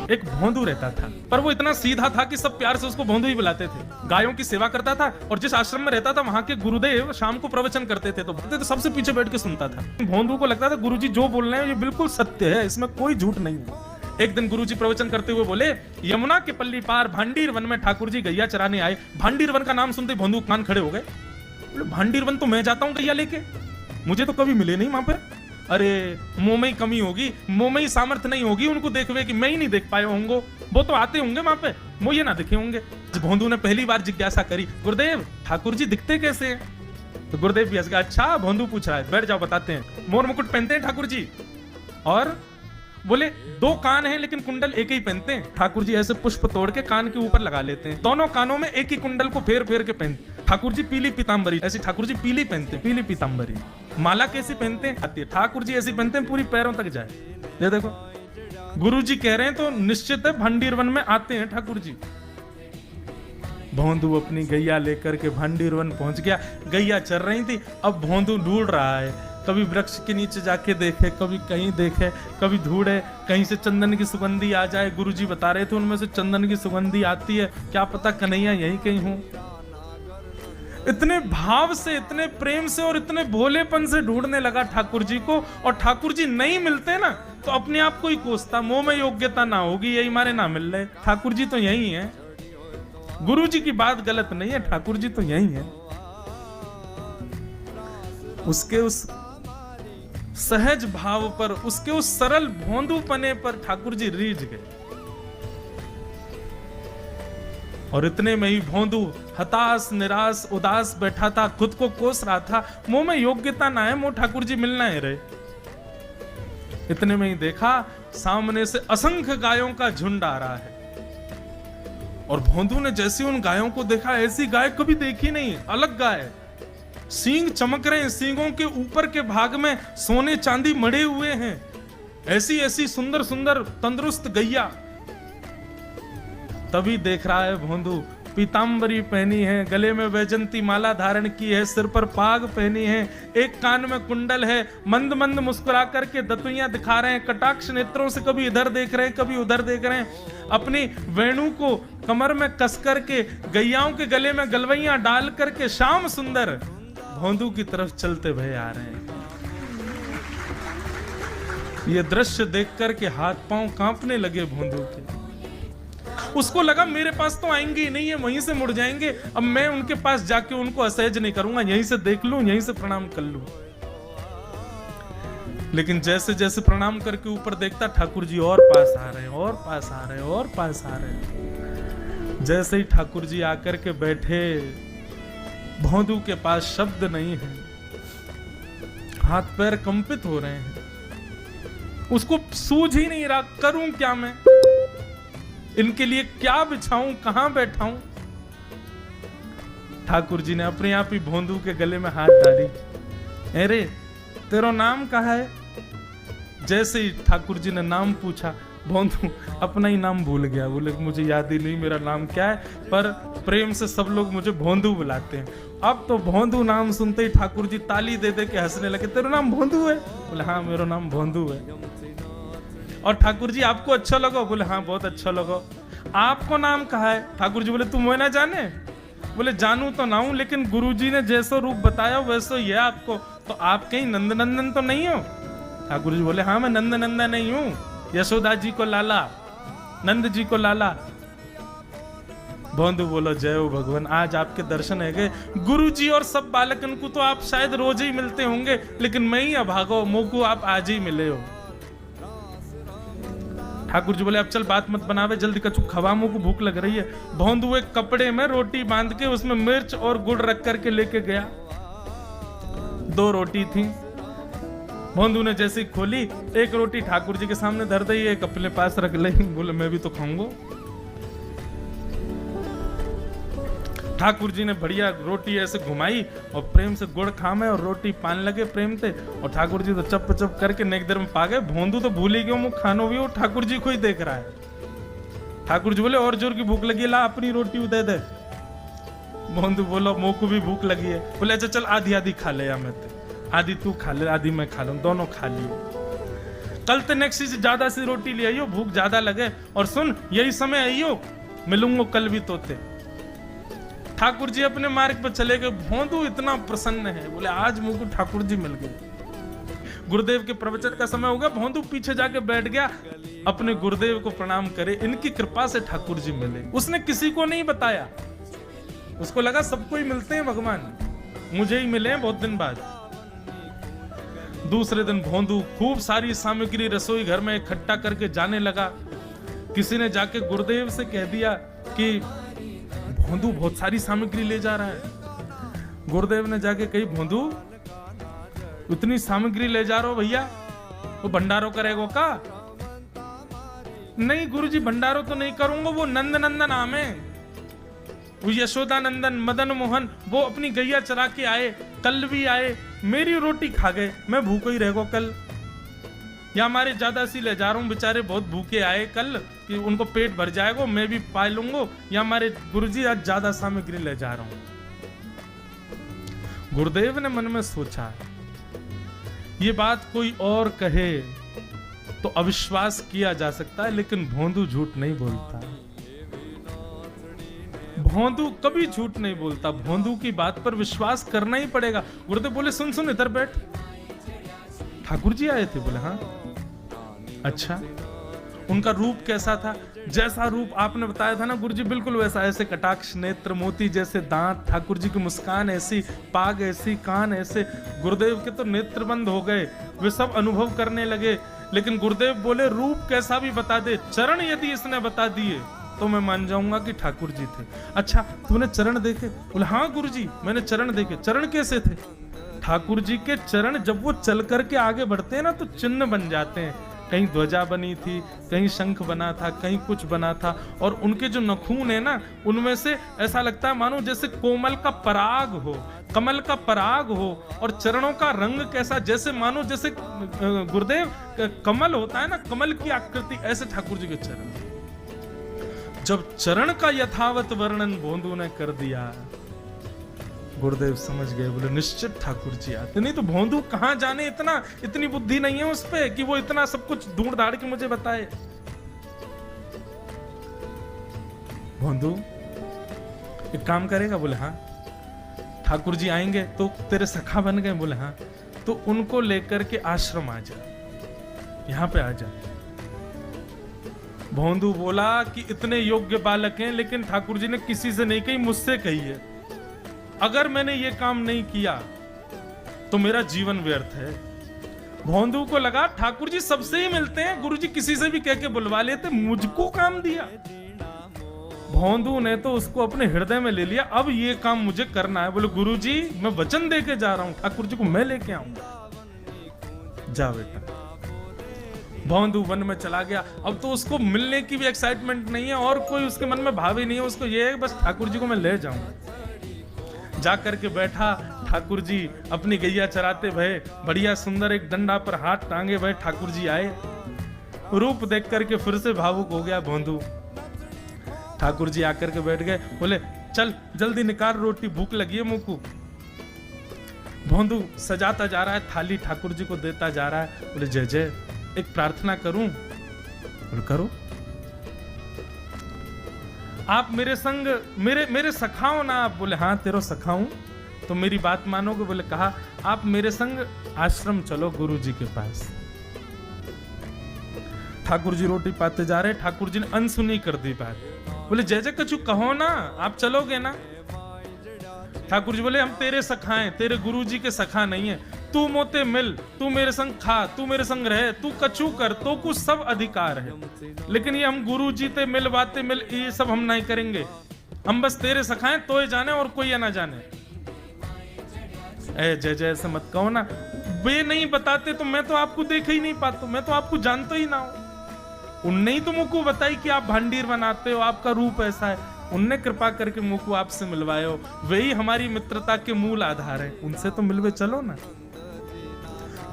एक भोंदू रहता था, पर वो इतना सीधा था कि सब प्यार से उसको भोंदू ही बुलाते थे। गायों की सेवा करता था और जिस आश्रम में रहता था वहां के गुरुदेव शाम को प्रवचन करते थे तो सबसे पीछे बैठ के सुनता था। भोंदू को लगता था गुरुजी जो बोल रहे हैं ये बिल्कुल सत्य है, इसमें कोई झूठ नहीं है। एक दिन गुरुजी प्रवचन करते हुए बोले, यमुना के पल्ली पार भांडीर वन में ठाकुर जी गैया चराने आए। भांडीर वन का नाम सुनते भोंदू कान खड़े हो गए। बोले भांडीर वन तो मैं जाता हूँ गैया लेके, मुझे तो कभी मिले नहीं वहां पे। अरे मुंह में ही कमी होगी, मुंह में ही सामर्थ्य नहीं होगी उनको देखवे कि मैं ही नहीं देख पाए होंगे, वो तो आते होंगे वहां पे, मुझे ना दिखे होंगे। भोंदू ने पहली बार जिज्ञासा करी, गुरुदेव ठाकुर जी दिखते कैसे हैं? तो गुरुदेव भी हंस गया, अच्छा भोंदू पूछ रहा है, बैठ जाओ बताते हैं। मोर मुकुट पहनते हैं ठाकुर जी, और बोले 2 कान हैं लेकिन कुंडल एक ही पहनते हैं। ठाकुर जी ऐसे पुष्प तोड़ के कान के ऊपर लगा लेते हैं, दोनों कानों में एक ही कुंडल को फेर फेर के पहनते। ठाकुर जी पीली पीतांबरी, ऐसी ठाकुर जी पीली पहनते, पीली पीतांबरी। माला कैसी पहनते हैं? आती है। ठाकुर जी ऐसी पहनते हैं पूरी पैरों तक जाए। ये देखो गुरु जी कह रहे हैं तो निश्चित है भांडीर वन में आते हैं ठाकुर जी। भोंदू अपनी गैया लेकर के भांडीर वन पहुंच गया। गैया चल रही थी, अब भोंदू ढूंढ रहा है, कभी वृक्ष के नीचे जाके देखे, कभी कहीं देखे, कभी ढूंढे कहीं से चंदन की सुगंधी आ जाए। गुरुजी बता रहे थे उनमें से चंदन की सुगंधी आती है, क्या पता कन्हैया यहीं कहीं हूं। इतने भाव से, इतने प्रेम से और इतने भोलेपन से ढूंढने लगा ठाकुर जी को, और ठाकुर जी नहीं मिलते ना तो अपने आप को ही कोसता, मुंह में योग्यता ना होगी यही मारे ना मिल रहे, ठाकुर जी तो यही है। गुरु जी की बात गलत नहीं है, ठाकुर जी तो यही है। उसके उस सहज भाव पर, उसके उस सरल भोंदूपने पर ठाकुर जी रीझ गए। और इतने में ही भोंदू हताश निराश उदास बैठा था, खुद को कोस रहा था, मुंह में योग्यता ना है, मुंह ठाकुर जी मिलना है रहे। इतने में ही देखा सामने से असंख्य गायों का झुंड आ रहा है, और भोंदू ने जैसे उन गायों को देखा, ऐसी गाय कभी देखी नहीं, अलग गाय, सींग चमक रहे हैं, सींगों के ऊपर के भाग में सोने चांदी मढ़े हुए हैं, ऐसी ऐसी सुंदर सुंदर तंदुरुस्त गैया। तभी देख रहा है भोंदू, पीतांबरी पहनी है, गले में वैजंती माला धारण की है, सिर पर पाग पहनी है, एक कान में कुंडल है, मंद मंद मुस्कुरा करके दतुइयां दिखा रहे हैं, कटाक्ष नेत्रों से कभी इधर देख रहे हैं कभी उधर देख रहे हैं, अपनी वेणु को कमर में कस करके गैयाओं के गले में गलवैयां डाल करके श्याम सुंदर भोंदू की तरफ चलते भय आ रहे हैं। ये दृश्य देख करके हाथ पांव कांपने लगे भोंदू के। उसको लगा मेरे पास तो आएंगे ही नहीं है, वहीं से मुड़ जाएंगे, अब मैं उनके पास जाके उनको असहज नहीं करूंगा, यहीं से देख लूं, यहीं से प्रणाम कर लूं। लेकिन जैसे जैसे प्रणाम करके ऊपर देखता, ठाकुर जी और पास आ रहे हैं, और पास आ रहे हैं, और पास आ रहे हैं। जैसे ही ठाकुर जी आकर के बैठे, भोंदू के पास शब्द नहीं है, हाथ पैर कंपित हो रहे हैं, उसको सूझ ही नहीं रहा करूं क्या मैं, इनके लिए क्या बिछाऊं, कहां बैठाऊं। ठाकुर जी ने अपने आप ही भोंदू के गले में हाथ डाली, अरे तेरा नाम कहा है? जैसे ही ठाकुर जी ने नाम पूछा, भोंदू अपना ही नाम भूल गया, बोले मुझे याद ही नहीं मेरा नाम क्या है, पर प्रेम से सब लोग मुझे भोंदू बुलाते हैं। अब तो भोंदू नाम सुनते ही ठाकुर जी ताली दे दे के हंसने लगे, तेरा नाम भोंदू है? बोले हाँ मेरा नाम भोंदू है। और ठाकुर जी आपको अच्छा लगा? बोले हाँ बहुत अच्छा लगा। आपको नाम कहा है? ठाकुर जी बोले तुम वो ना जाने? बोले जानू तो ना हूं, लेकिन गुरुजी ने जैसा रूप बताया वैसा ही है आपको, तो आप कहीं नंदनंदन तो नहीं हो? ठाकुर जी बोले हाँ मैं नंदनंदन नहीं हूं, यशोदा जी को लाला, नंद जी को लाला। भोंदू बोलो जय हो भगवान, आज आपके दर्शन है गए। गुरुजी और सब बालकन को तो आप शायद रोज ही मिलते होंगे, लेकिन मैं ही अभागो, मोको आप आज ही मिले हो। ठाकुर जी बोले अब चल बात मत बनावे, जल्दी कछु खवा, मुंह को भूख लग रही है। भोंदू एक कपड़े में रोटी बांध के उसमें मिर्च और गुड़ रख करके लेके गया। 2 रोटी थी, भोंदू ने जैसे ही खोली, एक रोटी ठाकुर जी के सामने धर दी, एक अपने पास रख ली, बोले मैं भी तो खाऊंगा। ठाकुर जी ने बढ़िया रोटी ऐसे घुमाई और प्रेम से गुड़ खामे और रोटी पान लगे प्रेम से, और ठाकुर जी तो चप चप करके नेक देर में पा गए। भोंदू तो भूल ही गयो, मुंह खानो भी, और ठाकुर जी को ही देख रहा है। ठाकुर जी बोले और जोर की भूख लगी, ला अपनी रोटी दे दे। भोंदू बोलो मुंह को भी भूख लगी है। बोले अच्छा चल आधी आधी खा ले, या मैं आधी तू खा ले, आधी मैं खा लूं, दोनों खा लियो। कल तक से ज्यादा सी रोटी ले आइयो, भूख ज्यादा लगे, और सुन यही समय आइयो, मिलूंगा कल भी तोते। ठाकुर जी अपने मार्ग पर चले गए। भोंदू इतना प्रसन्न है, बोले आज मुझको ठाकुर जी मिल गए। गुरुदेव के प्रवचन का समय हो गया, भोंदू पीछे जाके बैठ गया, अपने गुरुदेव को प्रणाम करे, इनकी कृपा से ठाकुर जी मिले। उसने किसी को नहीं बताया, उसको लगा सबको ही मिलते हैं भगवान, मुझे ही मिले हैं बहुत दिन बाद। दूसरे दिन भोंदू खूब सारी सामग्री रसोई घर में इकट्ठा करके जाने लगा। किसी ने जाके गुरुदेव से कह दिया कि भोंदू बहुत सारी सामग्री ले जा रहा है। गुरुदेव ने जाके कही, भोंदू उतनी सामग्री ले जा रहे हो भैया, वो भंडारो करेगो का? नहीं गुरुजी भंडारो तो नहीं करूंगा, वो नंद नंदन नाम है, वो यशोदा नंदन मदन मोहन, वो अपनी गैया चरा के आए, कल भी आए, मेरी रोटी खा गए, मैं भूखो ही रहेगा कल। या हमारे ज्यादा सी ले जा रहा हूँ, बेचारे बहुत भूखे आए कल, कि उनको पेट भर जाएगा, मैं भी पा लूंगा, या हमारे गुरुजी आज ज्यादा सामग्री ले जा रहा हूं। गुरुदेव ने मन में सोचा, ये बात कोई और कहे तो अविश्वास किया जा सकता है, लेकिन भोंदू झूठ नहीं बोलता। भोंदू कभी झूठ नहीं बोलता, भोंदू की बात पर विश्वास करना ही पड़ेगा। गुरुदेव बोले, सुन सुन इधर बैठ, ठाकुर जी आए थे? बोले हाँ। अच्छा, उनका रूप कैसा था? जैसा रूप आपने बताया था ना गुरुजी, बिल्कुल वैसा, ऐसे कटाक्ष नेत्र, मोती जैसे दांत, ठाकुर जी की मुस्कान ऐसी, पाग ऐसी, कान ऐसे। गुरुदेव के तो नेत्र बंद हो गए, वे सब अनुभव करने लगे। लेकिन गुरुदेव बोले, रूप कैसा भी बता दे, चरण यदि इसने बता दिए तो मैं मान जाऊंगा कि ठाकुर जी थे। अच्छा तूने चरण देखे? बोले हाँ गुरुजी मैंने चरण देखे। चरण कैसे थे? ठाकुर जी के चरण जब वो चल करके आगे बढ़ते हैं ना, तो चिन्ह बन जाते हैं। कहीं ध्वजा बनी थी, कहीं शंख बना था, कहीं कुछ बना था, और उनके जो नखून है ना, उनमें से ऐसा लगता है मानो जैसे कोमल का पराग हो, कमल का पराग हो। और चरणों का रंग कैसा, जैसे मानो जैसे गुरुदेव कमल होता है ना, कमल की आकृति, ऐसे ठाकुर जी के चरण। जब चरण का यथावत वर्णन भोंदू ने कर दिया, गुरुदेव समझ गए, बोले निश्चित ठाकुर जी आते। नहीं तो भोंदू कहां जाने, इतनी बुद्धि नहीं है उस पे कि वो इतना सब कुछ ढूंढ ढाड़ के मुझे बताए। भोंदू एक काम करेगा? बोले हाँ। ठाकुर जी आएंगे तो तेरे सखा बन गए? बोले हाँ। तो उनको लेकर के आश्रम आ जा, यहां पे आ जा। भोंदू बोला कि इतने योग्य बालक हैं, लेकिन ठाकुर जी ने किसी से नहीं कही, मुझसे कही है। अगर मैंने ये काम नहीं किया तो मेरा जीवन व्यर्थ है। भोंदू को लगा ठाकुर जी सबसे ही मिलते हैं, गुरुजी किसी से भी कह के बुलवा लेते, मुझको काम दिया। भोंदू ने तो उसको अपने हृदय में ले लिया, अब ये काम मुझे करना है। बोले गुरुजी मैं वचन दे के जा रहा हूं, ठाकुर जी को मैं लेके आऊंगा। जा बेटा। भोंदू वन में चला गया। अब तो उसको मिलने की भी एक्साइटमेंट नहीं है, और कोई उसके मन में भाव ही नहीं है, उसको ये है बस ठाकुर जी को मैं ले जाऊं। जाकर के बैठा, ठाकुर जी अपनी गैया चराते भये, बढ़िया सुंदर एक डंडा पर हाथ टांगे भये ठाकुर जी आए। रूप देख करके फिर से भावुक हो गया भोंदू। ठाकुर जी आकर के बैठ गए, बोले चल जल्दी निकाल रोटी, भूख लगी है मुंह को। भोंदू सजाता जा रहा है थाली, ठाकुर जी को देता जा रहा है। बोले जय जय, एक प्रार्थना करूं? बोले करो। आप मेरे संग मेरे सखाओ ना आप? बोले हाँ तेरो सखाऊं, तो मेरी बात मानोगे? बोले कहा, आप मेरे संग आश्रम चलो गुरु जी के पास। ठाकुर जी रोटी पाते जा रहे, ठाकुर जी ने अनसुनी कर दी बात। बोले जय जय कछु कहो ना, आप चलोगे ना? ठाकुर जी बोले हम तेरे सखा हैं, तेरे गुरु जी के सखा नहीं है। तू मोते मिल, तू मेरे संग खा, तू मेरे संग रहे, तू कछु कर, तो कुछ सब अधिकार है, लेकिन ये हम गुरु जी ते मिल बातें मिल, ये सब हम नहीं करेंगे। हम बस तेरे सखाएं, तो ये जाने और कोई ये ना जाने। ए जय जय ऐसे मत कहो ना, वे नहीं बताते तो मैं तो आपको देख ही नहीं पाता, मैं तो आपको जानता ही ना हूं। उनने ही तो मुझको बताई कि आप भांडीर बनाते हो, आपका रूप ऐसा है, उनने कृपा करके मुझको आपसे मिलवाए हो, वही हमारी मित्रता के मूल आधार है, उनसे तो मिलवे चलो ना।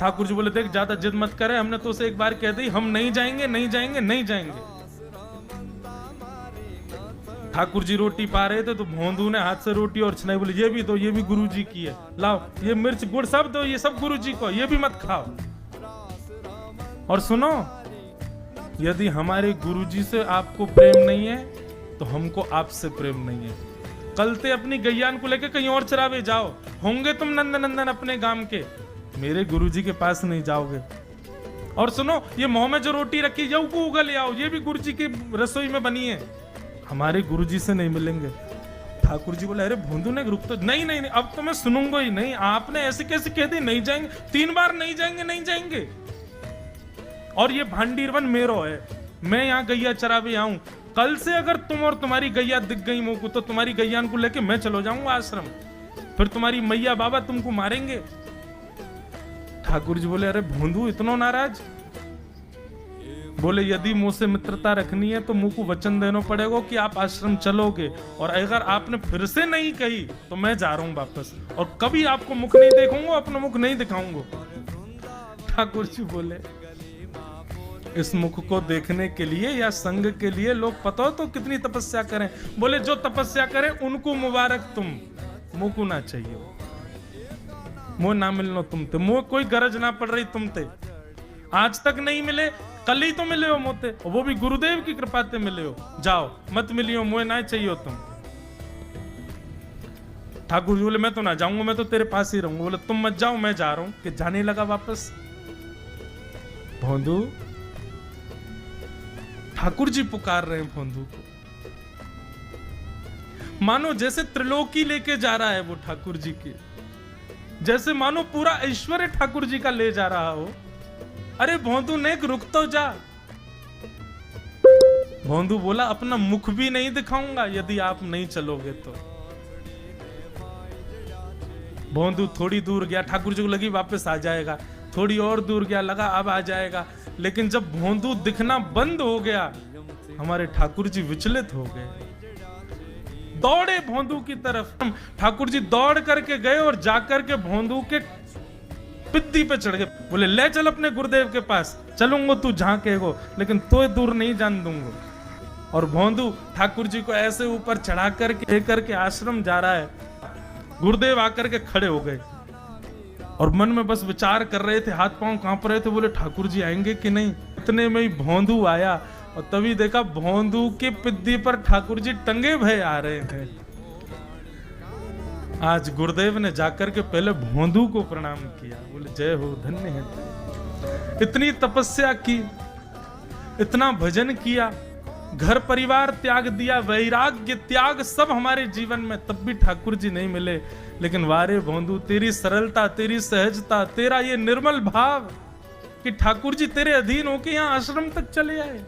ठाकुर जी बोले देख ज्यादा जिद मत करे, हमने तो उसे एक बार कह दी हम नहीं जाएंगे नहीं जाएंगे नहीं जाएंगे। ठाकुर जी रोटी पा रहे थे तो भोंदू ने हाथ से रोटी और छनाई, बोले ये भी दो, ये भी गुरु जी की है, लाओ ये मिर्च गुड़ सब दो, ये सब गुरु जी को, ये भी मत खाओ। और सुनो, यदि हमारे गुरुजी से आपको प्रेम नहीं है तो हमको आपसे प्रेम नहीं है। कल ते अपनी गैयान को लेके कहीं और चरावे जाओ, होंगे तुम नंदनंदन अपने गांव के, मेरे गुरुजी के पास नहीं जाओगे। और सुनो, ये मुंह में जो रोटी रखी जाओ को उगल ले आओ, ये भी गुरुजी की रसोई में बनी है, हमारे गुरुजी से नहीं मिलेंगे। ठाकुर जी बोले, अरे भोंदू ने रुक तो नहीं नहीं नहीं, अब तो मैं सुनूंगा ही नहीं। आपने ऐसे कैसे कह दी नहीं जाएंगे, 3 बार नहीं जाएंगे नहीं जाएंगे। और ये भांडीरवन मेरो है, मैं यहाँ गैया चरावे आऊं, कल से अगर तुम और तुम्हारी गैया दिख गई मुंह को तो तुम्हारी गैयान को लेके मैं चलो जाऊंगा आश्रम, फिर तुम्हारी मैया बाबा तुमको मारेंगे। ठाकुर जी बोले, अरे भोंदू इतना नाराज? बोले, यदि मुंह से मित्रता रखनी है तो मुंह को वचन देना पड़ेगा कि आप आश्रम चलोगे, और अगर आपने फिर से नहीं कही तो मैं जा रहा हूं वापस, और कभी आपको मुख नहीं देखूंगा, अपना मुख नहीं दिखाऊंगा। ठाकुर जी बोले, इस मुख को देखने के लिए या संग के लिए लोग पता हो तो कितनी तपस्या करें। बोले, जो तपस्या करें उनको मुबारक, तुम मुंह को ना चाहिए, मुंह ना मिलनो तुमते, मुंह कोई गरज ना पड़ रही तुमते, आज तक नहीं मिले, कल ही तो मिले हो मोते, वो भी गुरुदेव की कृपा से मिले हो, जाओ मत मिलियो, मुझे ना चाहिए तुम। ठाकुर जी बोले, मैं तो ना जाऊंगा, मैं तो तेरे पास ही रहूंगा। बोले, तुम मत जाओ, मैं जा रहा हूं। कि जाने लगा वापस। भोंदू, ठाकुर जी पुकार रहे हैं भोंदू को, मानो जैसे त्रिलोकी लेके जा रहा है वो ठाकुर जी की, जैसे मानो पूरा ऐश्वर्य ठाकुर जी का ले जा रहा हो। अरे भोंदू ने रुक तो जा। भोंदू बोला, अपना मुख भी नहीं दिखाऊंगा यदि आप नहीं चलोगे तो। भोंदू थोड़ी दूर गया, ठाकुर जी को लगी वापस आ जाएगा, थोड़ी और दूर गया, लगा अब आ जाएगा, लेकिन जब भोंदू दिखना बंद हो गया, हमारे ठाकुर जी विचलित हो गए, दौड़े भोंदू की तरफ। ठाकुर जी दौड़ करके गए और जाकर के भोंदू के पिद्दी पे चढ़ गए। बोले, ले चल अपने गुरुदेव के पास, चलूंगा तू जहां कहेगो, लेकिन तो दूर नहीं जान दूंगा। और भोंदू ठाकुर जी को ऐसे ऊपर चढ़ा करके लेकर के आश्रम जा रहा है। गुरुदेव आकर के खड़े हो गए और मन में बस विचार कर रहे थे, हाथ पांव कांप रहे थे। बोले, ठाकुर जी आएंगे कि नहीं। इतने में ही भोंदू आया और तभी देखा भोंदू के पिद्दी पर ठाकुर जी टंगे भय आ रहे थे। आज गुरुदेव ने जाकर के पहले भोंदू को प्रणाम किया। बोले, जय हो, धन्य है। इतनी तपस्या की, इतना भजन किया, घर परिवार त्याग दिया, वैराग्य त्याग सब हमारे जीवन में, तब भी ठाकुर जी नहीं मिले। लेकिन वारे भोंदू, तेरी सरलता, तेरी सहजता, तेरा ये निर्मल भाव कि ठाकुर जी तेरे अधीन होके यहाँ आश्रम तक चले आए।